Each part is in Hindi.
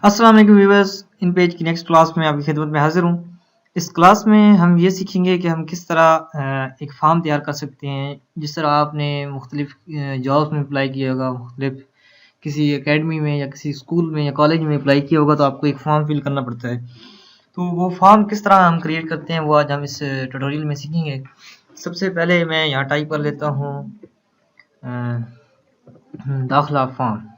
अस्सलाम वालेकुम व्यूअर्स, इन पेज की नेक्स्ट क्लास में आपकी खिदमत में हाजिर हूँ। इस क्लास में हम ये सीखेंगे कि हम किस तरह एक फार्म तैयार कर सकते हैं। जिस तरह आपने मुख्तलिफ जॉब्स में अप्लाई किया होगा, मुख्तलिफ किसी एकेडमी में या किसी स्कूल में या कॉलेज में अप्लाई किया होगा, तो आपको एक फॉर्म फिल करना पड़ता है। तो वो फॉर्म किस तरह हम क्रिएट करते हैं वो आज हम इस ट्यूटोरियल में सीखेंगे। सबसे पहले मैं यहाँ टाइप कर लेता हूँ दाखिला फॉर्म।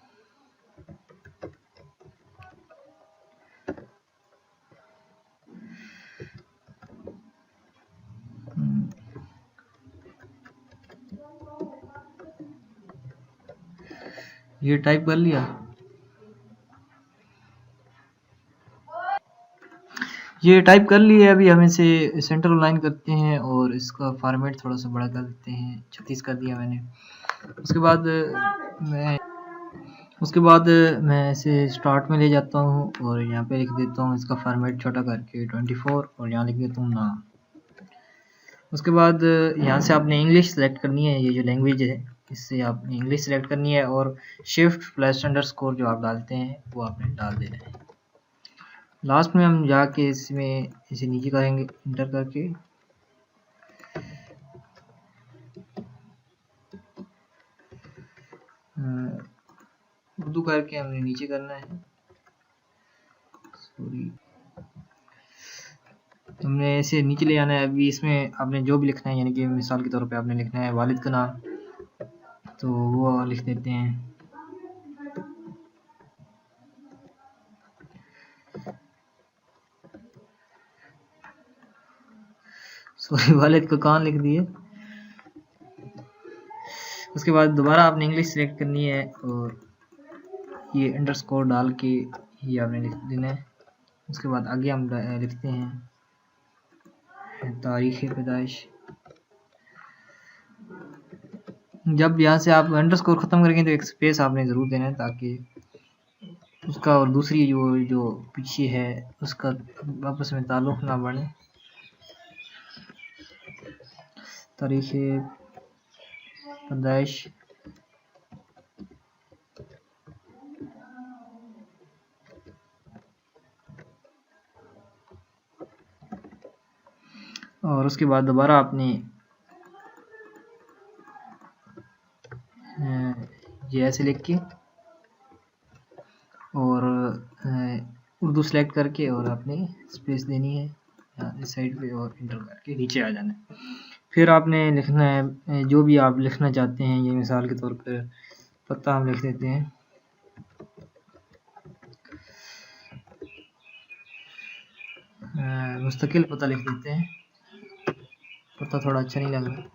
ये टाइप कर लिया। ये टाइप कर लिए। अभी हम इसे सेंटर लाइन करते हैं और इसका फॉर्मेट थोड़ा सा बड़ा कर देते हैं। 36 कर दिया मैंने। उसके बाद मैं इसे स्टार्ट में ले जाता हूँ और यहाँ पे लिख देता हूँ इसका फॉर्मेट छोटा करके 24 और यहाँ लिख देता हूँ नाम। उसके बाद यहाँ से आपने इंग्लिश सेलेक्ट करनी है। ये जो लैंग्वेज है इससे आपने इंग्लिश सेलेक्ट करनी है और शिफ्ट प्लस अंडरस्कोर जो आप डालते हैं वो आपने डाल देना है। लास्ट में हम जाके इसमें इसे नीचे करेंगे इंटर करके। उर्दू करके हमने नीचे करना है। सॉरी, हमने इसे नीचे ले आना है। अभी इसमें आपने जो भी लिखना है, यानी कि मिसाल के तौर पे आपने लिखना है वालिद का नाम, तो वो लिख देते हैं। सॉरी, वालिद का कान लिख दिए। उसके बाद दोबारा आपने इंग्लिश सेलेक्ट करनी है और ये अंडरस्कोर डाल के ये आपने लिख देना है। उसके बाद आगे हम लिखते हैं तारीख़ पैदाइश। जब यहाँ से आप अंडरस्कोर ख़त्म करेंगे तो एक स्पेस आपने ज़रूर देना है ताकि उसका और दूसरी जो पीछे है उसका आपस में ताल्लुक़ ना बने। तारीख़ पैदाइश और उसके बाद दोबारा आपने ये ऐसे लिख के और उर्दू सेलेक्ट करके और आपने स्पेस देनी है इस साइड पे और इंटर करके नीचे आ जाना है। फिर आपने लिखना है जो भी आप लिखना चाहते हैं। ये मिसाल के तौर पर पता हम लिख देते हैं। मुस्तकिल पता लिख देते हैं। पता थोड़ा अच्छा नहीं लग रहा।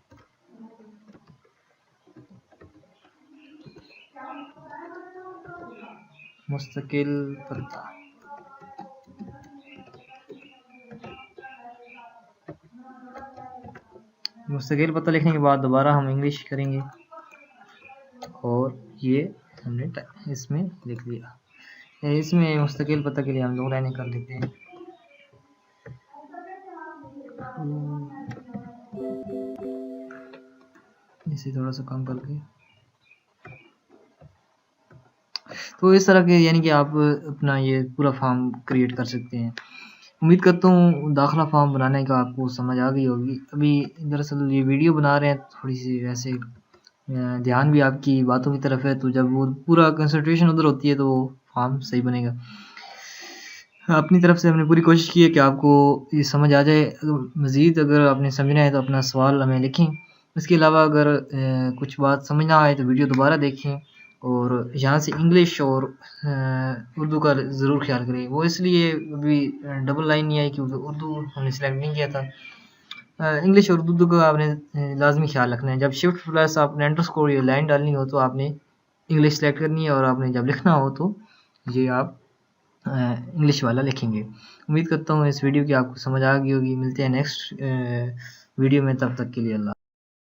मुस्तकिल पता। मुस्तकिल पता लिखने के बाद दोबारा हम इंग्लिश करेंगे और ये हमने इसमें लिख दिया। इसमें मुस्तकिल पता के लिए हम 2 लाइनें कर लेते हैं। इसे थोड़ा सा कम करके। तो इस तरह के यानी कि आप अपना ये पूरा फॉर्म क्रिएट कर सकते हैं। उम्मीद करता हूँ दाखिला फॉर्म बनाने का आपको समझ आ गई होगी। अभी दरअसल ये वीडियो बना रहे हैं, थोड़ी सी वैसे ध्यान भी आपकी बातों की तरफ है, तो जब वो पूरा कंसंट्रेशन उधर होती है तो वो फॉर्म सही बनेगा। अपनी तरफ से हमने पूरी कोशिश की है कि आपको ये समझ आ जाए। मज़ीद अगर आपने समझना है तो अपना सवाल हमें लिखें। इसके अलावा अगर कुछ बात समझ ना आए तो वीडियो दोबारा देखें और यहाँ से इंग्लिश और उर्दू का ज़रूर ख्याल करें। वो इसलिए अभी डबल लाइन नहीं आई कि उर्दू हमने सेलेक्ट नहीं किया था। इंग्लिश और उर्दू का आपने लाजमी ख्याल रखना है। जब शिफ्ट प्लस आपने अंडरस्कोर ये लाइन डालनी हो तो आपने इंग्लिश सेलेक्ट करनी है और आपने जब लिखना हो तो ये आप इंग्लिश वाला लिखेंगे। उम्मीद करता हूँ इस वीडियो की आपको समझ आ गई होगी। मिलते हैं नेक्स्ट वीडियो में, तब तक के लिए अल्लाह।